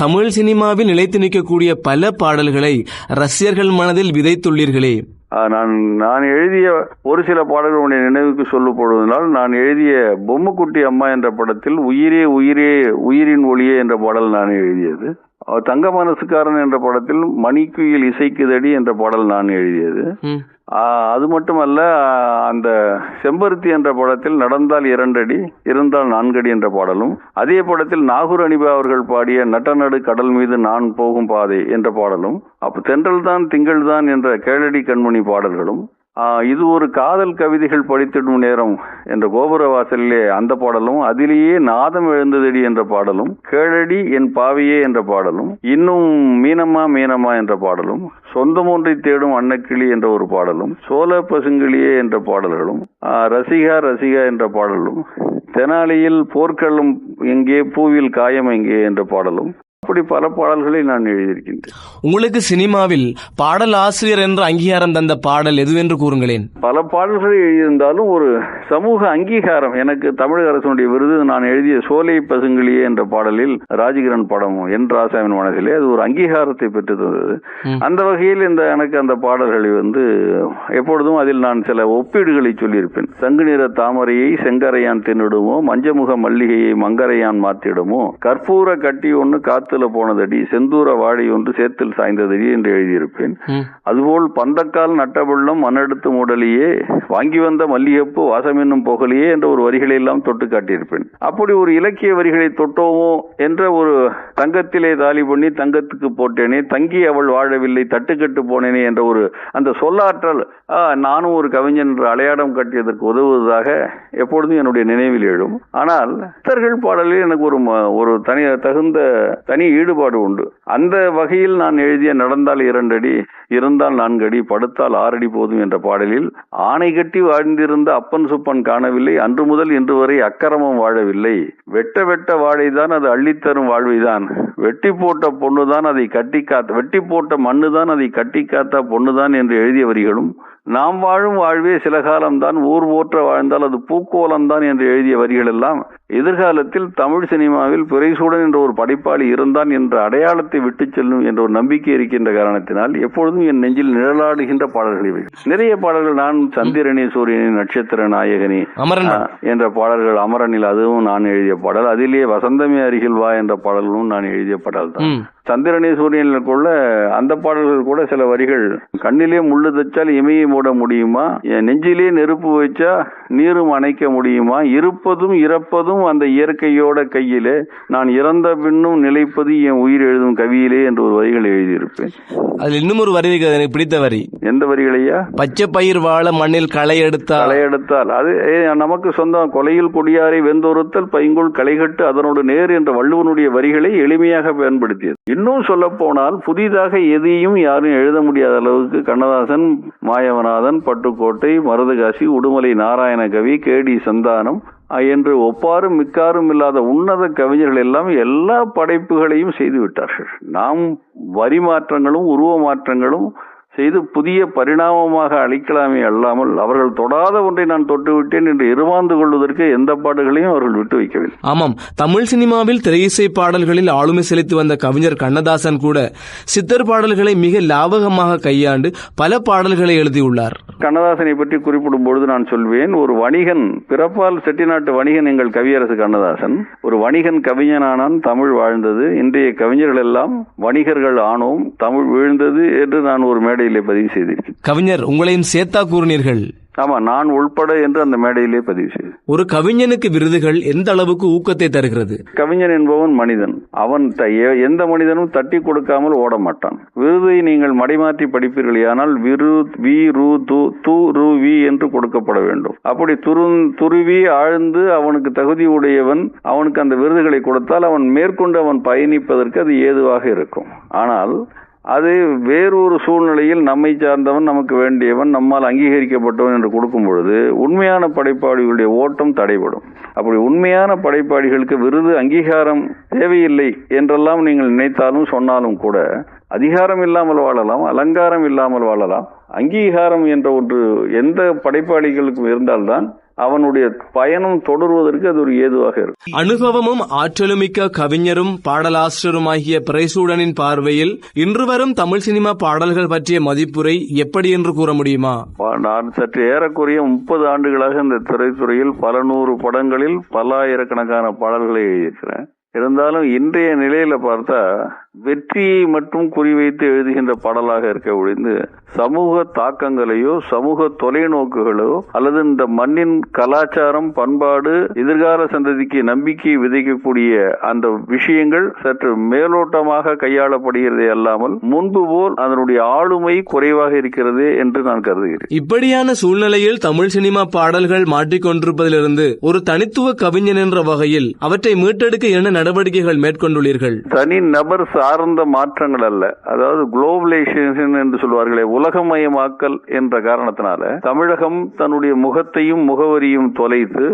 தமிழ் சினிமாவில் நிலைத்து நிற்கக்கூடிய பல பாடல்களை ரசிகர்கள் மனதில் விதைத்துள்ளீர்களே. நான் எழுதிய ஒரு சில பாடல்களுடைய நினைவுக்கு சொல்லப்படுவதனால், நான் எழுதிய பொம்முக்குட்டி அம்மா என்ற படத்தில் உயிரே உயிரே உயிரின் ஒளியே என்ற பாடல் நான் எழுதியது. தங்க மனசுக்காரன் என்ற படத்தில் மணிக்குயில் இசைக்குதடி என்ற பாடல் நான் எழுதியது. அது மட்டுமல்ல, அந்த செம்பருத்தி என்ற படத்தில் நடந்தால் 2 அடி இருந்தால் 4 அடி என்ற பாடலும், அதே படத்தில் நாகூர் அனிபா அவர்கள் பாடிய நட்டநடு கடல் மீது நான் போகும் பாதை என்ற பாடலும், அப்ப தென்றல் தான் திங்கள் தான் என்ற கேளடி கண்மணி பாடல்களும், இது ஒரு காதல் கவிதைகள் படித்திடும் நேரம் என்ற கோபுர வாசலிலே அந்த பாடலும், அதிலேயே நாதம் எழுந்ததடி என்ற பாடலும், கேளடி என் பாவையே என்ற பாடலும், இன்னும் மீனம்மா மீனம்மா என்ற பாடலும், சொந்தம் ஒன்றை தேடும் அன்னக்கிளி என்ற ஒரு பாடலும், சோழ பசுங்கிளியே என்ற பாடல்களும், ரசிகா ரசிகா என்ற பாடலும், தெனாலியில் போர்க்களம் எங்கே பூவில் காயம் எங்கே என்ற பாடலும், அப்படி பல பாடல்களை நான் எழுதியிருக்கின்றேன். உங்களுக்கு சினிமாவில் பாடல் ஆசிரியர் என்ற அங்கீகாரம் தந்த பாடல் எதுவென்று கூறுங்களேன். பல பாடல்களை எழுதியிருந்தாலும் ஒரு சமூக அங்கீகாரம், எனக்கு தமிழக அரசனுடைய விருது நான் எழுதிய சோலை பசுங்கிளியே என்ற பாடலில் ராஜகிரண் படம் என் ராசாவின் மனதிலே அது ஒரு அங்கீகாரத்தை பெற்று தந்தது. அந்த வகையில் எனக்கு அந்த பாடல்களை எப்பொழுதும் அதில் நான் சில ஒப்பீடுகளை சொல்லியிருப்பேன். சங்கு நிற தாமரையை செங்கரையான் தின்னிடுமோ, மஞ்சமுக மல்லிகையை மங்கரையான் மாத்திடுமோ, கற்பூர கட்டி ஒன்று காத்துல போனதடி, செந்தூர வாழை ஒன்று சேத்தில் சாய்ந்ததடி என்று எழுதியிருப்பேன். அதுபோல் பந்தக்கால் நட்டபுள்ளம் மண்ணெடுத்து மூடலியே, வாங்கி வந்த மல்லிகைப்பூ வாசம் என்னும் புகழையே என்ற ஒரு வரிகளை எல்லாம் தொட்டு காட்டியிருப்பேன். அப்படி ஒரு இலக்கிய வரிகளை தொட்டோமோ என்ற ஒரு தங்கத்திலே தாலி பண்ணி தங்கத்துக்கு போட்டேனே, தங்கி அவள் வாழவில்லை தட்டுக்கட்டு போனேனே என்ற ஒரு அந்த சொல்லாற்றல் நானும் ஒரு கவிஞன் என்று அடையாளம் கட்டியதற்கு உதவுவதாக எப்பொழுதும் என்னுடைய நினைவில் எழும். ஆனால் சித்தர்கள் பாடலில் எனக்கு ஒரு தனி ஈடுபாடு உண்டு. அந்த வகையில் நான் எழுதிய நடந்தால் 2 அடி இருந்தால் 4 அடி படுத்தால் 6 அடி போதும் என்ற பாடலில், ஆணை கட்டி வாழ்ந்திருந்த அப்பன் சுப்பன் காணவில்லை, அன்று முதல் இன்று வரை அக்கிரமம் வாழவில்லை, வெட்ட வெட்ட வாழைதான் அது அள்ளித்தரும் வாழ்வைதான், வெட்டி போட்ட பொண்ணுதான் அதை கட்டி காத்த, வெட்டி போட்ட மண்ணுதான் அதை கட்டி காத்தா பொண்ணுதான் என்று எழுதிய வரிகளும், நாம் வாழும் வாழ்வே சில காலம்தான், ஊர் போற்ற வாழ்ந்தால் அது பூக்கோலம்தான் என்று எழுதிய வரிகள் எல்லாம் எதிர்காலத்தில் தமிழ் சினிமாவில் பிறைசூடன் என்ற ஒரு படைப்பாளி இருந்தான் என்ற அடையாளத்தை விட்டு செல்லும் என்ற ஒரு நம்பிக்கை இருக்கின்ற காரணத்தினால் எப்பொழுதும் என் நெஞ்சில் நிழலாடுகின்ற பாடல்கள் இவை. நிறைய பாடல்கள் நான் சந்திரனே சூரியனே நட்சத்திர நாயகனே என்ற பாடல்கள் அமரனில் அதுவும் நான் எழுதிய பாடல். அதிலே வசந்தமே அருகில் வா என்ற பாடல்களும் நான் எழுதிய பாடல் தான். சந்திரனே சூரியனுக்குள்ள அந்த பாடல்கள் கூட சில வரிகள், கண்ணிலே முள்ளு தச்சால் இமையை மூட முடியுமா, நெஞ்சிலே நெருப்பு வச்சா நீரும் அணைக்க முடியுமா, இருப்பதும் இறப்பதும் அந்த இயற்கையோட கையிலே, நான் இறந்த பின்னும் நிலைப்பது என் உயிர் எழுதும் கவியிலே என்று ஒரு வரிகள் எழுதியிருப்பேன். அதில் இன்னும் ஒரு வரி எனக்கு பிடித்த வரி. எந்த வரிகளையா? பச்சை பயிர் வாழ மண்ணில் களை எடுத்தால் அது நமக்கு சொந்தம். கொலையில் கொடியாரை வெந்தொருத்தல் பைங்குள் களைகட்டு அதனோடு நேர் என்ற வள்ளுவனுடைய வரிகளை எளிமையாக பயன்படுத்தியது. இன்னும் சொல்ல போனால் புதிதாக எதையும் யாரும் எழுத முடியாத அளவுக்கு கண்ணதாசன், மாயவநாதன், பட்டுக்கோட்டை, மருதகாசி, உடுமலை நாராயண கவி, கேடி சந்தானம் என்று ஒப்பாரும் மிக்காரும் இல்லாத உன்னத கவிஞர்கள் எல்லாம் எல்லா படைப்புகளையும் செய்து விட்டார்கள். நாம் வரி மாற்றங்களும் உருவ மாற்றங்களும் செய்து புதிய பரிணாமமாக அளிக்கலாமே அல்லாமல் அவர்கள் தொடாத ஒன்றை நான் தொட்டு விட்டேன் என்று இருமாந்து கொள்வதற்கு எந்த பாடல்களையும் அவர்கள் விட்டு வைக்கவில்லை. ஆமாம், தமிழ் சினிமாவில் திரையிசை பாடல்களில் ஆளுமை செலுத்தி வந்த கவிஞர் கண்ணதாசன் கூட சித்தர் பாடல்களை மிக லாபகமாக கையாண்டு பல பாடல்களை எழுதியுள்ளார். கண்ணதாசனை பற்றி குறிப்பிடும் பொழுது நான் சொல்வேன், ஒரு வணிகன், பிறப்பால் செட்டிநாட்டு வணிகன் எங்கள் கவியரசு கண்ணதாசன். ஒரு வணிகன் கவிஞனானான், தமிழ் வாழ்ந்தது. இன்றைய கவிஞர்கள் எல்லாம் வணிகர்கள் ஆனோம், தமிழ் வீழ்ந்தது என்று நான் ஒரு மேடை பதிவு செய்திருக்கிறேன். கவிஞர் உங்களையும் சேர்த்தா கூறினீர்கள். ஆமா, நான் உள்பட என்று அந்த மேடையிலே பதிவு செய்து. ஒரு கவிஞனுக்கு விருதுகள் எந்த அளவுக்கு ஊக்கத்தை தருகிறது? கவிஞன் என்பவன் மனிதன். அவன் எந்த மனிதனும் தட்டி கொடுக்காமல் ஓட மாட்டான். விருதை நீங்கள் மடைமாற்றி படிப்பீர்கள், ஆனால் என்று கொடுக்கப்பட வேண்டும். அப்படி துருவி ஆழ்ந்து அவனுக்கு தகுதி உடையவன் அவனுக்கு அந்த விருதுகளை கொடுத்தால் அவன் மேற்கொண்டு அவன் பயணிப்பதற்கு அது ஏதுவாக இருக்கும். ஆனால் அது வேறொரு சூழ்நிலையில் நம்மை சார்ந்தவன், நமக்கு வேண்டியவன், நம்மால் அங்கீகரிக்கப்பட்டவன் என்று கொடுக்கும் பொழுது உண்மையான படைப்பாளிகளுடைய ஓட்டம் தடைபடும். அப்படி உண்மையான படைப்பாளிகளுக்கு விருது அங்கீகாரம் தேவையில்லை என்றெல்லாம் நீங்கள் நினைத்தாலும் சொன்னாலும் கூட அதிகாரம் இல்லாமல் வாழலாம், அலங்காரம் இல்லாமல் வாழலாம். அங்கீகாரம் என்ற ஒன்று எந்த படைப்பாளிகளுக்கும் இருந்தால்தான் அவனுடைய பயணம் தொடர்வதற்கு அது ஒரு ஏதுவாக இருக்கும். அனுபவமும் ஆற்றலுமிக்க கவிஞரும் பாடலாசிரியருமாகிய பிறைசூடனின் பார்வையில் இன்று வரும் தமிழ் சினிமா பாடல்கள் பற்றிய மதிப்புரை எப்படி என்று கூற முடியுமா? நான் சற்று ஏறக்குறைய 30 ஆண்டுகளாக இந்த திரைத்துறையில் பல நூறு படங்களில் பல ஆயிரக்கணக்கான பாடல்களை எழுதியிருக்கிறேன். இருந்தாலும் இன்றைய நிலையில பார்த்தா வெற்றியை மட்டும் குறிவைத்து எழுதுகின்ற பாடலாக இருக்க ஒழிந்து சமூக தாக்கங்களையோ சமூக தொலைநோக்குகளோ அல்லது இந்த மண்ணின் கலாச்சாரம் பண்பாடு எதிர்கால சந்ததிக்கு நம்பிக்கை விதைக்கக்கூடிய அந்த விஷயங்கள் சற்று மேலோட்டமாக கையாளப்படுகிறதே அல்லாமல் முன்பு போல் அதனுடைய ஆளுமை குறைவாக இருக்கிறது என்று நான் கருதுகிறேன். இப்படியான சூழ்நிலையில் தமிழ் சினிமா பாடல்கள் மாற்றிக்கொண்டிருப்பதிலிருந்து ஒரு தனித்துவ கவிஞன் என்ற வகையில் அவற்றை மீட்டெடுக்க என்ன நடவடிக்கைகள் மேற்கொண்டுள்ளீர்கள்? தனி நபர் சார்ந்த மாற்றங்கள் அல்ல, அதாவது குளோபலைசேஷன் என்று சொல்வார்களே, உலகமயமாக்கல் என்ற காரணத்தினால தமிழகம் தன்னுடைய முகத்தையும் முகவரியும் தொலைத்து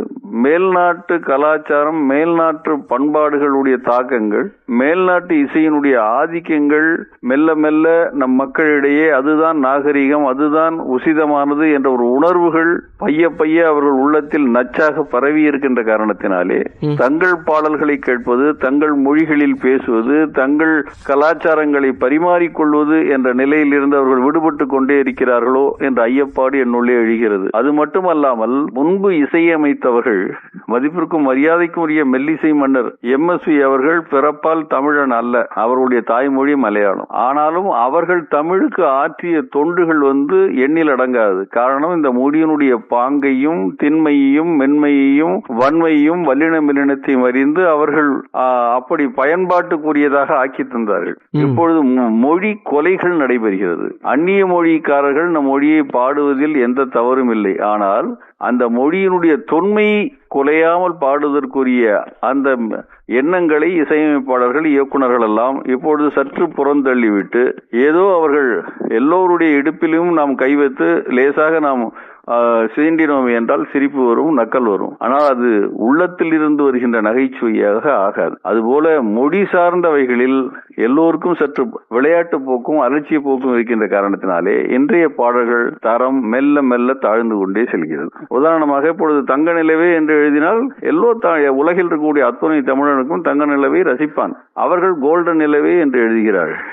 மேல்நாட்டு கலாச்சாரம் மேல்நாட்டு பண்பாடுகளுடைய தாக்கங்கள் மேல்நாட்டு இசையினுடைய ஆதிக்கங்கள் மெல்ல மெல்ல நம் மக்களிடையே அதுதான் நாகரிகம் அதுதான் உசிதமானது என்ற ஒரு உணர்வுகள் பைய பைய அவர்கள் உள்ளத்தில் நச்சாக பரவி இருக்கின்ற காரணத்தினாலே தங்கள் பாடல்களை கேட்பது தங்கள் மொழிகளில் பேசுவது தங்கள் கலாச்சாரங்களை பரிமாறிக்கொள்வது என்ற நிலையில் இருந்து அவர்கள் விடுபட்டு கொண்டே இருக்கிறார்களோ என்ற ஐயப்பாடு என்னுள்ளே எழுகிறது. அது மட்டுமல்லாமல் முன்பு இசையமைத்தவர்கள் மதிப்பிற்கும் மரியாதைக்கும் உரிய மெல்லிசை மன்னர் MSV அவர்கள் பிறப்பால் தமிழன் அல்ல, அவருடைய தாய்மொழி மலையாளம். ஆனாலும் அவர்கள் தமிழுக்கு ஆற்றிய தொண்டுகள் எண்ணில் அடங்காது. காரணம் இந்த மொழியினுடைய பாங்கையும் திண்மையையும் மென்மையையும் வன்மையையும் வல்லின மெல்லினத்தையும் அறிந்து அவர்கள் அப்படி பயன்பாட்டுக்குரியதாக ஆக்கி தந்தார்கள். இப்பொழுது மொழி கொலைகள் நடைபெறுகிறது. அந்நிய மொழிக்காரர்கள் நம் மொழியை பாடுவதில் எந்த தவறும் இல்லை. ஆனால் அந்த மொழியினுடைய தொன்மை குலையாமல் பாடுவதற்குரிய அந்த எண்ணங்களை இசையமைப்பாளர்கள் இயக்குநர்கள் எல்லாம் இப்பொழுது சற்று புறந்தள்ளிவிட்டு ஏதோ அவர்கள் எல்லோருடைய இடுப்பிலும் நாம் கை வைத்து லேசாக நாம் சீண்டினோம் என்றால் சிரிப்பு வரும், நக்கல் வரும். ஆனால் அது உள்ளத்தில் இருந்து வருகின்ற நகைச்சுவையாக ஆகாது. அதுபோல மொழி சார்ந்தவைகளில் எல்லோருக்கும் சற்று விளையாட்டு போக்கும் அலட்சிய போக்கும் இருக்கின்ற காரணத்தினாலே இன்றைய பாடல்கள் தரம் மெல்ல மெல்ல தாழ்ந்து கொண்டே செல்கிறது. உதாரணமாக இப்பொழுது தங்க நிலவே என்று எழுதினால் உலகில் இருக்கக்கூடிய அத்துணை தமிழனுக்கும் தங்க நிலவை ரசிப்பான். அவர்கள் கோல்டன் நிலவே என்று எழுதுகிறார்கள்.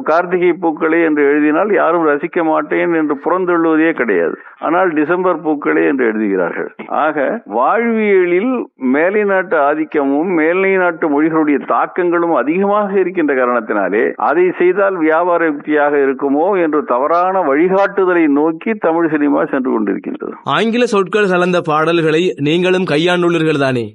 கார்த்திகை பூக்களே என்று எழுதினால் யாரும் ரசிக்க மாட்டேன் என்று புறந்தள்ளுவதே கிடையாது. ஆனால் டிசம்பர் பூக்களே என்று எழுதுகிறார்கள். ஆக வாழ்வியலில் மேலை நாட்டு ஆதிக்கமும் மேலை நாட்டு மொழிகளுடைய தாக்கங்களும் அதிகமாக இருக்கின்ற காரணத்தினாலே அதை செய்தால் வியாபார யுக்தியாக இருக்குமோ என்று தவறான வழிகாட்டுதலை நோக்கி தமிழ் சினிமா சென்று கொண்டிருக்கின்றது. ஆங்கில சொற்கள் கலந்த பாடல்களை நீங்களும் கையாண்டுள்ளீர்கள் தானே?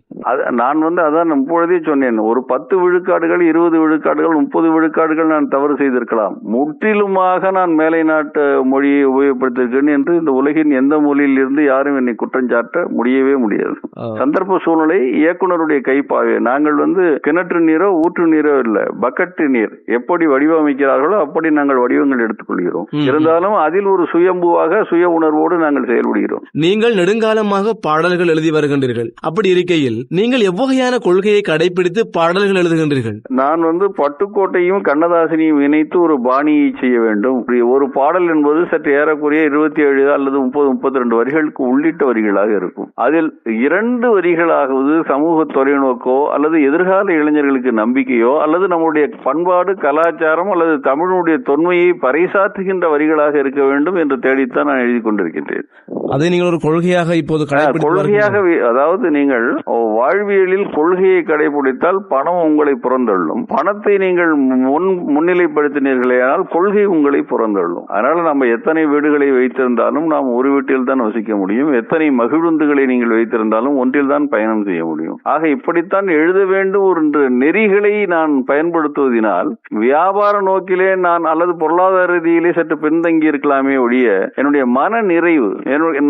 நான் அதான் இப்பொழுதே சொன்னேன். ஒரு 10 விழுக்காடுகள் 20 விழுக்காடுகள் 30 விழுக்காடுகள் நான் தவறு செய்திருக்கலாம். முற்றிலுமாக நான் மேலை நாட்டு மொழியை உபயோகப்படுத்திருக்கேன் என்று இந்த உலகின் எந்த மொழியில் இருந்து யாரும் என்னை குற்றஞ்சாட்ட முடியவே முடியாது. சந்தர்ப்ப சூழ்நிலை இயக்குனருடைய கைப்பாவே. நாங்கள் கிணற்று நீரோ ஊற்று நீரோ இல்ல, பக்கெட் நீர் எப்படி வடிவமைக்கிறார்களோ அப்படி நாங்கள் வடிவங்கள் எடுத்துக்கொள்கிறோம். இருந்தாலும் அதில் ஒரு சுயம்புவாக சுய உணர்வோடு நாங்கள் செயல்படுகிறோம். நீங்கள் நெடுங்காலமாக பாடல்கள் எழுதி வருகின்றீர்கள். அப்படி இருக்கையில் நீங்கள் எவ்வகையான கொள்கையை கடைபிடித்து பாடல்கள் எழுதுகின்றீர்கள்? நான் பட்டுக்கோட்டையும் கண்ணதாசனையும் இணைத்து ஒரு பாணியை செய்ய வேண்டும். ஒரு பாடல் என்பது சற்று ஏறக்குறைய 27 அல்லது 30-32 வரிகளுக்கு உள்ளிட்ட வரிகளாக இருக்கும். அதில் 2 வரிகளாவது சமூக தொலைநோக்கோ அல்லது எதிர்கால இளைஞர்களுக்கு நம்பிக்கையோ அல்லது நம்முடைய பண்பாடு கலாச்சாரம் அல்லது தமிழுடைய தொன்மையை பறைசாற்றுகின்ற வரிகளாக இருக்க வேண்டும் என்று தேடித்தான் நான் எழுதி கொண்டிருக்கின்றேன். அதை நீங்கள் ஒரு கொள்கையாக இப்போது கொள்கையாக, அதாவது நீங்கள் வாழ்வியலில் கொள்கையை கடைபிடித்தால் பணம் உங்களை புறந்தள்ளும். பணத்தை நீங்கள் முன்னிலைப்படுத்தினீர்களேயானால் கொள்கை உங்களை புறந்தள்ளும். அதனால நம்ம எத்தனை வீடுகளை வைத்திருந்தாலும் நாம் ஒரு வீட்டில் தான் வசிக்க முடியும். எத்தனை மகிழுந்துகளை நீங்கள் வைத்திருந்தாலும் ஒன்றில் தான் பயணம் செய்ய முடியும். ஆக இப்படித்தான் எழுத வேண்டும் என்ற நெறிகளை நான் பயன்படுத்துவதனால் வியாபார நோக்கிலே நான் அல்லது பொருளாதார ரீதியிலே சற்று பின்தங்கி இருக்கலாமே ஒழிய என்னுடைய மன நிறைவு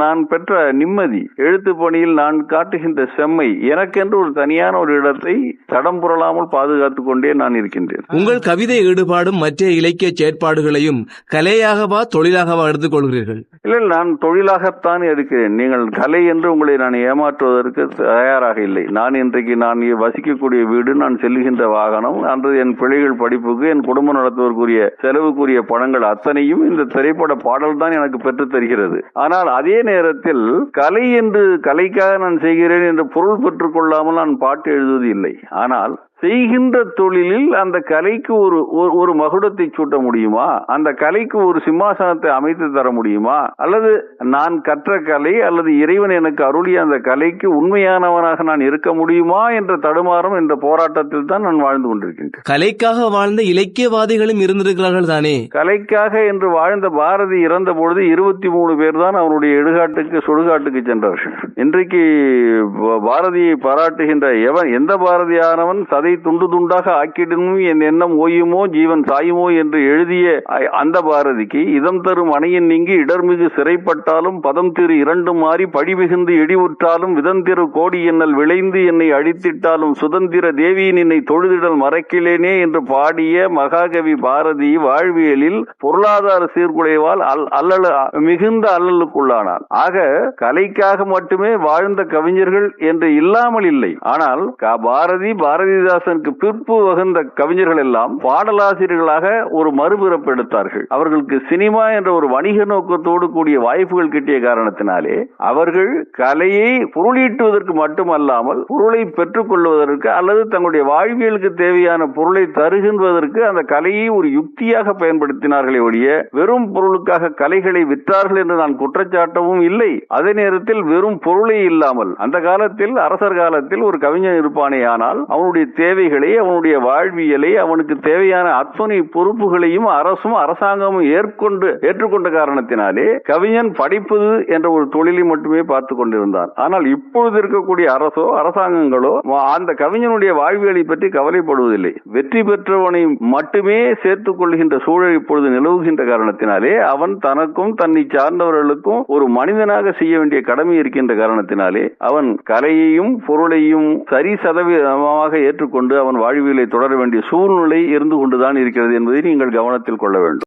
நான் பெற்ற நிம்மதி எழுத்து பணியில் நான் காட்டுகின்ற செம்மை எனக்கென்று ஒரு தனியான ஒரு இடத்தை தடம் புரளாமல் பாதுகாத்துக் கொண்டே நான் இருக்கின்றேன். உங்கள் கவிதை ஈடுபாடும் மற்ற இலக்கிய செயற்பாடுகளையும் கலையாகவா தொழிலாகவா எடுத்துக் கொள்கிறீர்கள்? இல்லை, நான் தொழிலாகத்தான் எடுக்கிறேன். நீங்கள் கலை என்று உங்களை நான் ஏமாற்றுவதற்கு தயாராக இல்லை. நான் இன்றைக்கு நான் வசிக்கக்கூடிய வீடு, நான் செல்கின்ற வாகனம், அன்று என் பிள்ளைகள் படிப்புக்கு, என் குடும்பம் நடத்துவதற்குரிய செலவுக்குரிய பணங்கள் அத்தனையும் இந்த திரைப்பட பாடல் தான் எனக்கு பெற்றுத் தருகிறது. ஆனால் அதே நேரத்தில் கலை என்று கலைக்காக நான் செய்கிறேன் என்று பொருள் பெற்றுக் கொள்ளாமல் நான் பாட்டு எழுதுவது இல்லை. ஆனால் செய்கின்ற தொழிலில் அந்த கலைக்கு ஒரு மகுடத்தை சூட்ட முடியுமா, அந்த கலைக்கு ஒரு சிம்மாசனத்தை அமைத்து தர முடியுமா, அல்லது நான் கற்ற கலை அல்லது இறைவன் எனக்கு அருளிய அந்த கலைக்கு உண்மையானவனாக நான் இருக்க முடியுமா என்ற தடுமாறும் என்ற போராட்டத்தில் தான் நான் வாழ்ந்து கொண்டிருக்கின்றேன். கலைக்காக வாழ்ந்த இலக்கியவாதிகளும் இருந்திருக்கிறார்கள் தானே? கலைக்காக என்று வாழ்ந்த பாரதி இறந்த பொழுது 23 பேர் தான் அவனுடைய சுடுகாட்டுக்கு சென்றார்கள். இன்றைக்கு பாரதியை பாராட்டுகின்ற எந்த பாரதியானவன் சதை துண்டு துண்டாக ஆக்கிடனும் என் எண்ணம் ஓயுமோ ஜீவன் சாயுமோ என்று எழுதிய அந்த பாரதிக்கு இதம் தரும் அணையின் நீங்கி இடர்மிகு சிறைப்பட்டாலும் பதம் திரு இரண்டு மாறி படிமிகுந்து இடிவுற்றாலும் விதந்திரு கோடி எண்ணல் விளைந்து என்னை அழித்திட்டாலும் சுதந்திர தேவியின் என்னை தொழுதிடல் மறக்கிலேனே என்று பாடிய மகாகவி பாரதி வாழ்வியலில் பொருளாதார சீர்குலைவால் மிகுந்த அல்லலுக்குள்ளானார். ஆக கலைக்காக மட்டுமே வாழ்ந்த கவிஞர்கள் என்று இல்லாமல் இல்லை. ஆனால் பாரதிதாசனுக்கு பிற்பு வகுந்த கவிஞர்கள் எல்லாம் பாடலாசிரியர்களாக ஒரு மறுபிறப்பு எடுத்தார்கள். அவர்களுக்கு சினிமா என்ற ஒரு வணிக நோக்கத்தோடு கூடிய வாய்ப்புகள் கிட்டிய காரணத்தினாலே அவர்கள் கலையை பொருளீட்டுவதற்கு மட்டுமல்லாமல் பொருளை பெற்றுக் கொள்வதற்கு அல்லது தங்களுடைய வாழ்வியலுக்கு தேவையான பொருளை தருகின்றதற்கு அந்த கலையை ஒரு யுக்தியாக பயன்படுத்தினார்களே ஒழிய வெறும் பொருளுக்காக கலைகளை விற்றார்கள் என்று நான் குற்றச்சாட்டவும் இல்லை. அதே நேரத்தில் வெறும் பொருளை இல்லாமல் அந்த காலத்தில் அரசர் காலத்தில் ஒரு கவிஞன் இருப்பானே ஆனால் அவனுடைய தேவைகளை, அவனுடைய வாழ்வியலை, அவனுக்கு தேவையான அத்தனை பொறுப்புகளையும் அரசும் அரசாங்கமும் ஏற்றுக்கொண்ட காரணத்தினாலே கவிஞன் படிப்பது என்ற ஒரு தொழிலை மட்டுமே பார்த்துக் கொண்டிருந்தான். ஆனால் இப்பொழுது இருக்கக்கூடிய அரசோ அரசாங்கங்களோ அந்த கவிஞனுடைய வாழ்வியலை பற்றி கவலைப்படுவதில்லை. வெற்றி பெற்றவனை மட்டுமே சேர்த்துக் கொள்கின்ற சூழல் இப்பொழுது நிலவுகின்ற காரணத்தினாலே அவன் தனக்கும் தன்னை சார்ந்தவர்களுக்கும் ஒரு மனிதனாக செய்ய வேண்டிய கடமை இருக்கின்ற காரணத்தினாலே அவன் கலையையும் பொருளையும் சரி சதவீதமாக ஏற்றுக்கொண்டு அவன் வாழ்வியலை தொடர வேண்டிய சூழ்நிலை இருந்து கொண்டுதான் இருக்கிறது என்பதை நீங்கள் கவனத்தில் கொள்ள வேண்டும்.